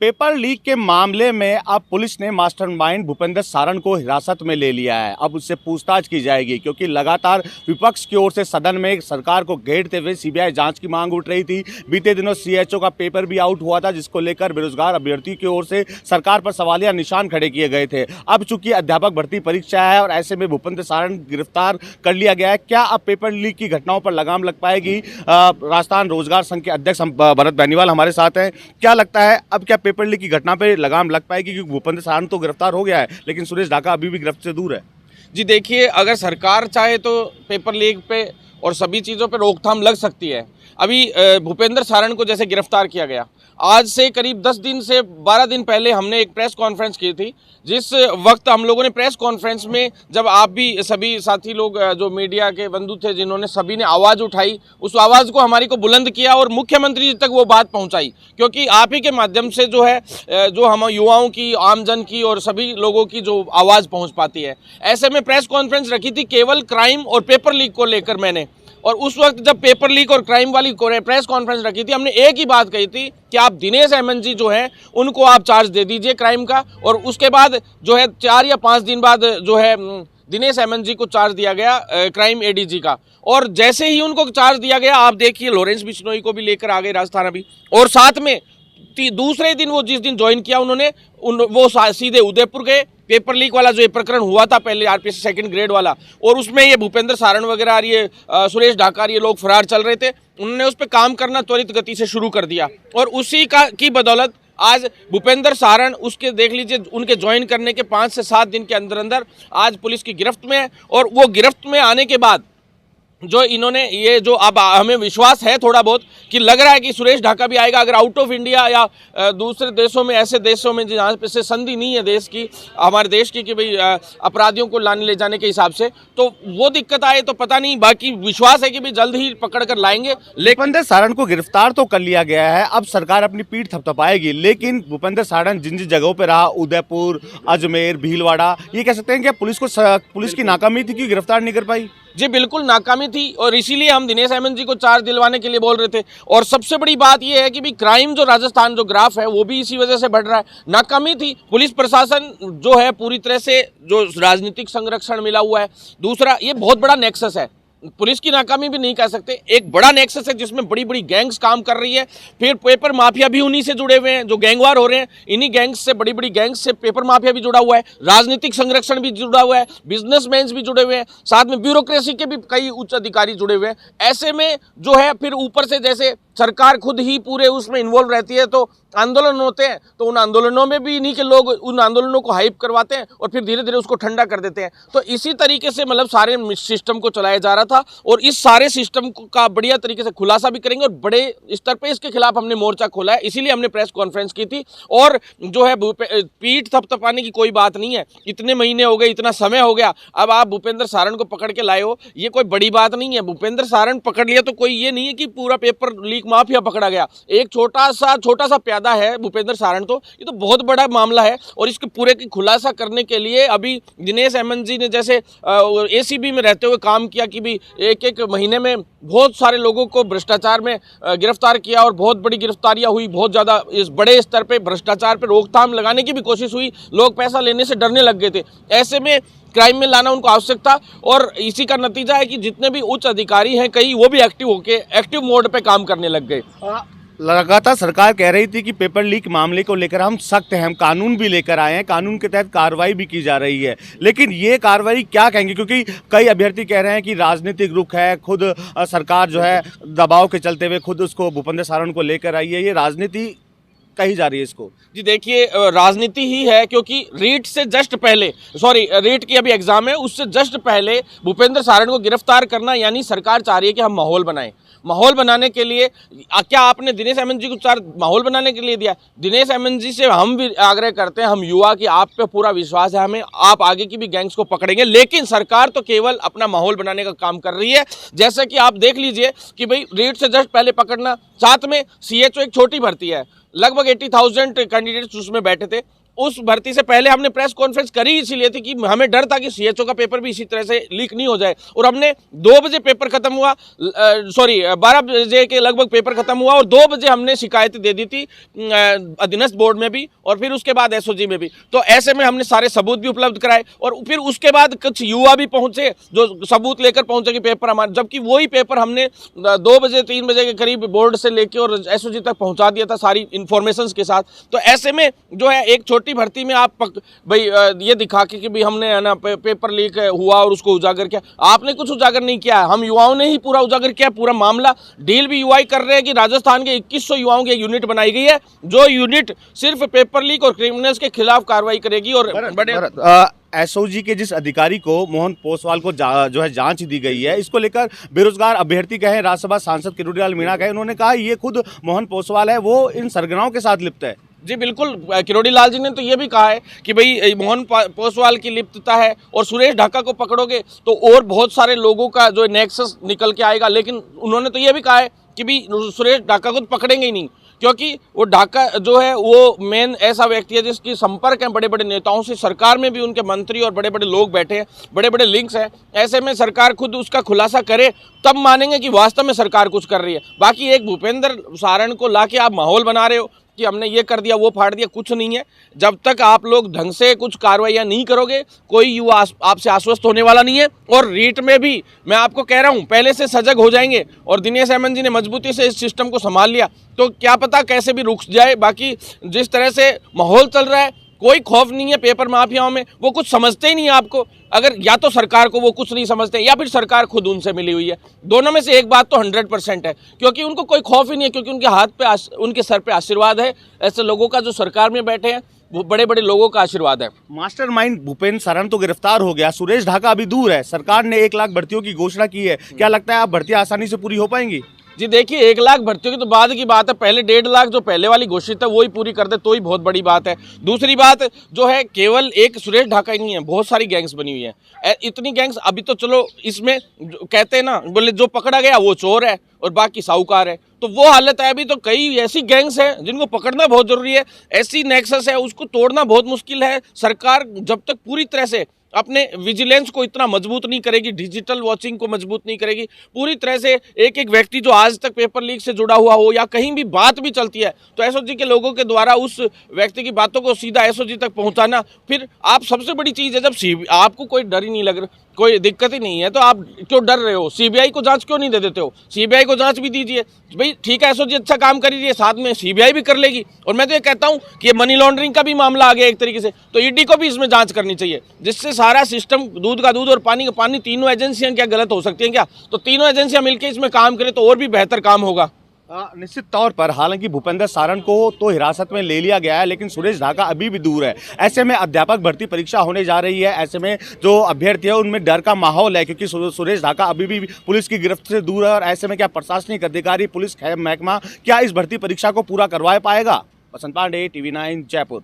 Paper leak के मामले में अब पुलिस ने मास्टरमाइंड भूपेंद्र सारण को हिरासत में ले लिया है। अब उससे पूछताछ की जाएगी क्योंकि लगातार विपक्ष की ओर से सदन में सरकार को घेरते हुए सीबीआई जांच की मांग उठ रही थी। बीते दिनों सीएचओ का पेपर भी आउट हुआ था, जिसको लेकर बेरोजगार अभ्यर्थियों की ओर से सरकार पर सवालिया निशान खड़े किए गए थे। अब चूंकि अध्यापक भर्ती परीक्षा है और ऐसे में भूपेंद्र सारण गिरफ्तार कर लिया गया है, क्या अब पेपर लीक की घटनाओं पर लगाम लग पाएगी? राजस्थान रोजगार संघ के अध्यक्ष भरत बेनीवाल हमारे साथ हैं। क्या लगता है, अब क्या पेपर लीक की घटना पे लगाम लग पाएगी? क्योंकि भूपेंद्र सारण तो गिरफ्तार हो गया है, लेकिन सुरेश ढाका अभी भी गिरफ्त से दूर है। जी देखिए, अगर सरकार चाहे तो पेपर लीक पे और सभी चीज़ों पे रोकथाम लग सकती है। अभी भूपेंद्र सारण को जैसे गिरफ्तार किया गया, आज से करीब 10 दिन से 12 दिन पहले हमने एक प्रेस कॉन्फ्रेंस की थी, जिस वक्त हम लोगों ने प्रेस कॉन्फ्रेंस में, जब आप भी सभी साथी लोग जो मीडिया के बंधु थे, जिन्होंने सभी ने आवाज़ उठाई, उस आवाज़ को हमारी को बुलंद किया और मुख्यमंत्री जी तक वो बात पहुंचाई, क्योंकि आप ही के माध्यम से जो है जो हम युवाओं की, आमजन की और सभी लोगों की जो आवाज़ पहुँच पाती है। ऐसे में प्रेस कॉन्फ्रेंस रखी थी केवल क्राइम और पेपर लीक को लेकर मैंने, और उस वक्त जब पेपर लीक और क्राइम वाली प्रेस कॉन्फ्रेंस रखी थी, हमने एक ही बात कही थी कि आप दिनेश एमएन जी जो हैं उनको आप चार्ज दे दीजिए क्राइम का, और उसके बाद जो है 4 या 5 दिन बाद जो है दिनेश एमएन जी को चार्ज दिया गया क्राइम एडीजी का। और जैसे ही उनको चार्ज दिया गया, आप देखिए लॉरेंस बिश्नोई को भी लेकर आ गए राजस्थान अभी, और साथ में दूसरे दिन वो जिस दिन ज्वाइन किया उन्होंने वो सीधे उदयपुर गए। पेपर लीक वाला जो ये प्रकरण हुआ था पहले आरपीएससी सेकंड ग्रेड वाला, और उसमें ये भूपेंद्र सारण वगैरह और ये सुरेश ढाका ये लोग फरार चल रहे थे, उन्होंने उस पर काम करना त्वरित गति से शुरू कर दिया, और उसी की बदौलत आज भूपेंद्र सारण उसके देख लीजिए उनके ज्वाइन करने के 5 से 7 दिन के अंदर अंदर आज पुलिस की गिरफ्त में है। और वो गिरफ्त में आने के बाद जो इन्होंने ये जो अब हमें विश्वास है थोड़ा बहुत कि लग रहा है कि सुरेश ढाका भी आएगा, अगर आउट ऑफ इंडिया या दूसरे देशों में, ऐसे देशों में जहाँ पे से संधि नहीं है देश की, हमारे देश की, कि भाई अपराधियों को लाने ले जाने के हिसाब से, तो वो दिक्कत आए तो पता नहीं। बाकी विश्वास है कि भाई जल्द ही पकड़ कर लाएंगे। लेकिन भूपेंद्र सारण को गिरफ्तार तो कर लिया गया है, अब सरकार अपनी पीठ थपथपाएगी, लेकिन भूपेंद्र सारण जिन जिन जगहों पर रहा, उदयपुर, अजमेर, भीलवाड़ा, ये कह सकते हैं कि पुलिस की नाकामी थी कि गिरफ्तार नहीं कर पाई? जी बिल्कुल नाकामी थी, और इसीलिए हम दिनेश एमएन जी को चार्ज दिलवाने के लिए बोल रहे थे। और सबसे बड़ी बात यह है कि भी क्राइम जो राजस्थान जो ग्राफ है वो भी इसी वजह से बढ़ रहा है। नाकामी थी, पुलिस प्रशासन जो है पूरी तरह से जो राजनीतिक संरक्षण मिला हुआ है। दूसरा, ये बहुत बड़ा नेक्सस है, पुलिस की नाकामी भी नहीं कह सकते, एक बड़ा नेक्सस है जिसमें बड़ी बड़ी गैंग्स काम कर रही है। फिर पेपर माफिया भी उन्हीं से जुड़े हुए हैं, जो गैंगवार हो रहे हैं, इन्हीं गैंग्स से, बड़ी बड़ी गैंग्स से पेपर माफिया भी जुड़ा हुआ है, राजनीतिक संरक्षण भी जुड़ा हुआ है, बिजनेसमैन भी जुड़े हुए हैं, साथ में ब्यूरोक्रेसी के भी कई उच्च अधिकारी जुड़े हुए हैं। ऐसे में जो है फिर ऊपर से जैसे सरकार खुद ही पूरे उसमें इन्वॉल्व रहती है, तो आंदोलन होते हैं तो उन आंदोलनों में भी इन्हीं के लोग उन आंदोलनों को हाइप करवाते हैं और फिर धीरे धीरे उसको ठंडा कर देते हैं। तो इसी तरीके से मतलब सारे सिस्टम को चलाया जा रहा था, और इस सारे सिस्टम का बढ़िया तरीके से खुलासा भी करेंगे, और बड़े स्तर पे इसके खिलाफ हमने मोर्चा खोला है, इसीलिए हमने प्रेस कॉन्फ्रेंस की थी। और जो है पीठ थपथपाने की कोई बात नहीं है, इतने महीने हो गए, इतना समय हो गया, अब आप भूपेंद्र सारण को पकड़ के लाए हो, ये कोई बड़ी बात नहीं है। भूपेंद्र सारण पकड़ लिया तो कोई ये नहीं है कि पूरा पेपर लीक माफिया पकड़ा गया, एक छोटा सा प्यादा है भूपेंद्र सारण, तो ये तो बहुत बड़ा मामला है। और इसके पूरे की खुलासा करने के लिए अभी दिनेश एमएन जी ने जैसे एसीबी में रहते हुए काम किया कि भी एक महीने में बहुत सारे लोगों को भ्रष्टाचार में गिरफ्तार किया, और बहुत बड़ी गिरफ्तारियां हुई, बहुत ज़्यादा इस बड़े स्तर पे भ्रष्टाचार पे रोकथाम लगाने की भी कोशिश हुई, लोग पैसा लेने से डरने लग गए थे। ऐसे में क्राइम में लाना उनको आवश्यक था, और इसी का नतीजा है कि जितने भी उच्च अधिकारी हैं कई, वो भी एक्टिव मोड पे काम करने लग गए। लगातार सरकार कह रही थी कि पेपर लीक मामले को लेकर हम सख्त हैं, हम कानून भी लेकर आए हैं, कानून के तहत कार्रवाई भी की जा रही है, लेकिन ये कार्रवाई क्या कहेंगे? क्योंकि कई अभ्यर्थी कह रहे हैं कि राजनीतिक रुख है, खुद सरकार जो है दबाव के चलते हुए खुद उसको भूपेंद्र सारण को लेकर आई है, ये राजनीति कही जा रही है इसको। जी देखिए, राजनीति ही है, क्योंकि रीट से जस्ट पहले, रीट की अभी एग्जाम है, उससे जस्ट पहले भूपेंद्र सारण को गिरफ्तार करना, यानी सरकार चाह रही है कि हम माहौल बनाएं। माहौल बनाने के लिए क्या आपने दिनेश एमएन जी को माहौल बनाने के लिए दिया? दिनेश एमएन जी से हम भी आग्रह करते हैं, हम युवा, कि आप पे पूरा विश्वास है हमें, आप आगे की भी गैंग्स को पकड़ेंगे, लेकिन सरकार तो केवल अपना माहौल बनाने का काम कर रही है। जैसे कि आप देख लीजिए कि भाई रीट से जस्ट पहले पकड़ना, साथ में सीएचओ एक छोटी भर्ती है, लगभग 80,000 कैंडिडेट्स उसमें बैठे थे, उस भर्ती से पहले हमने प्रेस कॉन्फ्रेंस करी इसीलिए थी कि हमें डर था कि सीएचओ का पेपर भी इसी तरह से लीक नहीं हो जाए। और हमने 2 बजे पेपर खत्म हुआ, 12 बजे के लगभग पेपर खत्म हुआ और 2 बजे हमने शिकायत दे दी थी अधीनस्थ बोर्ड में भी और फिर उसके बाद एसओजी में भी। तो ऐसे में हमने सारे सबूत भी उपलब्ध कराए और फिर उसके बाद कुछ युवा भी पहुंचे जो सबूत लेकर पहुंचे कि पेपर हमारे, जबकि वही पेपर हमने 2 बजे 3 बजे के करीब बोर्ड से लेके और एसओजी तक पहुंचा दिया था सारी इंफॉर्मेशंस के साथ। तो ऐसे में जो है एक छोटी भर्ती में आप भाई ये दिखा के कि भाई हमने है ना पेपर लीक हुआ और उसको उजागर किया, आपने कुछ उजागर नहीं किया, हम युवाओं ने ही पूरा उजागर किया। पूरा मामला डील भी युवा ही कर रहे हैं कि राजस्थान के 2100 युवाओं की यूनिट बनाई गई है जो यूनिट सिर्फ पेपर लीक और क्रिमिनल्स के खिलाफ कार्रवाई करेगी। और बड़े एसओजी के जिस अधिकारी को मोहन पोसवाल को जो है जांच दी गई है, इसको लेकर बेरोजगार अभ्यर्थी कहे, राज्यसभा सांसद किरोड़ी लाल मीणा कहे, उन्होंने कहा ये खुद मोहन पोसवाल है, वो इन सरगनाओं के साथ लिप्त है। जी बिल्कुल, किरोड़ी लाल जी ने तो ये भी कहा है कि भाई मोहन पोसवाल की लिप्तता है और सुरेश ढाका को पकड़ोगे तो और बहुत सारे लोगों का जो नेक्सस निकल के आएगा। लेकिन उन्होंने तो ये भी कहा है कि भाई सुरेश ढाका को तो पकड़ेंगे ही नहीं, क्योंकि वो ढाका जो है वो मेन ऐसा व्यक्ति है जिसकी संपर्क है बड़े बड़े नेताओं से, सरकार में भी उनके मंत्री और बड़े बड़े लोग बैठे हैं, बड़े बड़े लिंक्स हैं। ऐसे में सरकार खुद उसका खुलासा करे तब मानेंगे कि वास्तव में सरकार कुछ कर रही है। बाकी एक भूपेंद्र सारण को लाके आप माहौल बना रहे हो कि हमने ये कर दिया वो फाड़ दिया, कुछ नहीं है। जब तक आप लोग ढंग से कुछ कार्रवाइयाँ नहीं करोगे कोई युवा आपसे आश्वस्त होने वाला नहीं है। और रीट में भी मैं आपको कह रहा हूँ पहले से सजग हो जाएंगे और दिनेश हेमंत जी ने मजबूती से इस सिस्टम को संभाल लिया तो क्या पता कैसे भी रुक जाए। बाकी जिस तरह से माहौल चल रहा है कोई खौफ नहीं है पेपर माफियाओं में, वो कुछ समझते ही नहीं है आपको। अगर या तो सरकार को वो कुछ नहीं समझते या फिर सरकार खुद उनसे मिली हुई है, दोनों में से एक बात तो 100% है, क्योंकि उनको कोई खौफ ही नहीं है, क्योंकि उनके हाथ पे उनके सर पे आशीर्वाद है ऐसे लोगों का जो सरकार में बैठे हैं, वो बड़े बड़े लोगों का आशीर्वाद है। मास्टरमाइंड भूपेंद्र सारण तो गिरफ्तार हो गया, सुरेश ढाका अभी दूर है, सरकार ने 1 लाख भर्तियों की घोषणा की है, क्या लगता है आप भर्तियां आसानी से पूरी हो पाएंगी? जी देखिए 1 लाख भर्तियों की तो बाद की बात है, पहले 1.5 लाख जो पहले वाली घोषित है वो ही पूरी कर दे तो ही बहुत बड़ी बात है। दूसरी बात जो है केवल एक सुरेश ढाका ही नहीं है, बहुत सारी गैंग्स बनी हुई है। इतनी गैंग्स अभी तो चलो इसमें कहते हैं ना बोले जो पकड़ा गया वो चोर है और बाकी साहूकार है, तो वो हालत है। अभी तो कई ऐसी गैंग्स हैं जिनको पकड़ना बहुत जरूरी है, ऐसी नेक्सस है उसको तोड़ना बहुत मुश्किल है। सरकार जब तक पूरी तरह से अपने विजिलेंस को इतना मजबूत नहीं करेगी, डिजिटल वॉचिंग को मजबूत नहीं करेगी, पूरी तरह से एक एक व्यक्ति जो आज तक पेपर लीक से जुड़ा हुआ हो या कहीं भी बात भी चलती है तो एसओजी के लोगों के द्वारा उस व्यक्ति की बातों को सीधा एसओजी तक पहुंचाना। फिर आप सबसे बड़ी चीज़ है जब आपको कोई डर ही नहीं लग रहा, कोई दिक्कत ही नहीं है तो आप क्यों डर रहे हो? सीबीआई को जांच क्यों नहीं दे देते हो? सीबीआई को जांच भी दीजिए भाई, ठीक है एसओजी अच्छा काम कर रही है, साथ में सीबीआई भी कर लेगी। और मैं तो ये कहता हूं कि ये मनी लॉन्ड्रिंग का भी मामला आ गया एक तरीके से, तो ईडी को भी इसमें जांच करनी चाहिए, जिससे सारा सिस्टम दूध का दूध और पानी का पानी, तीनों एजेंसियां क्या गलत हो सकती हैं क्या? तो तीनों एजेंसियां मिलकर इसमें काम करें तो और भी बेहतर काम होगा। निश्चित तौर पर हालांकि भूपेंद्र सारण को तो हिरासत में ले लिया गया है, लेकिन सुरेश ढाका अभी भी दूर है। ऐसे में अध्यापक भर्ती परीक्षा होने जा रही है, ऐसे में जो अभ्यर्थी है उनमें डर का माहौल है, क्योंकि सुरेश ढाका अभी भी पुलिस की गिरफ्त से दूर है। और ऐसे में क्या प्रशासनिक अधिकारी, पुलिस महकमा क्या इस भर्ती परीक्षा को पूरा करवा पाएगा? वसंत पांडे, TV9 जयपुर।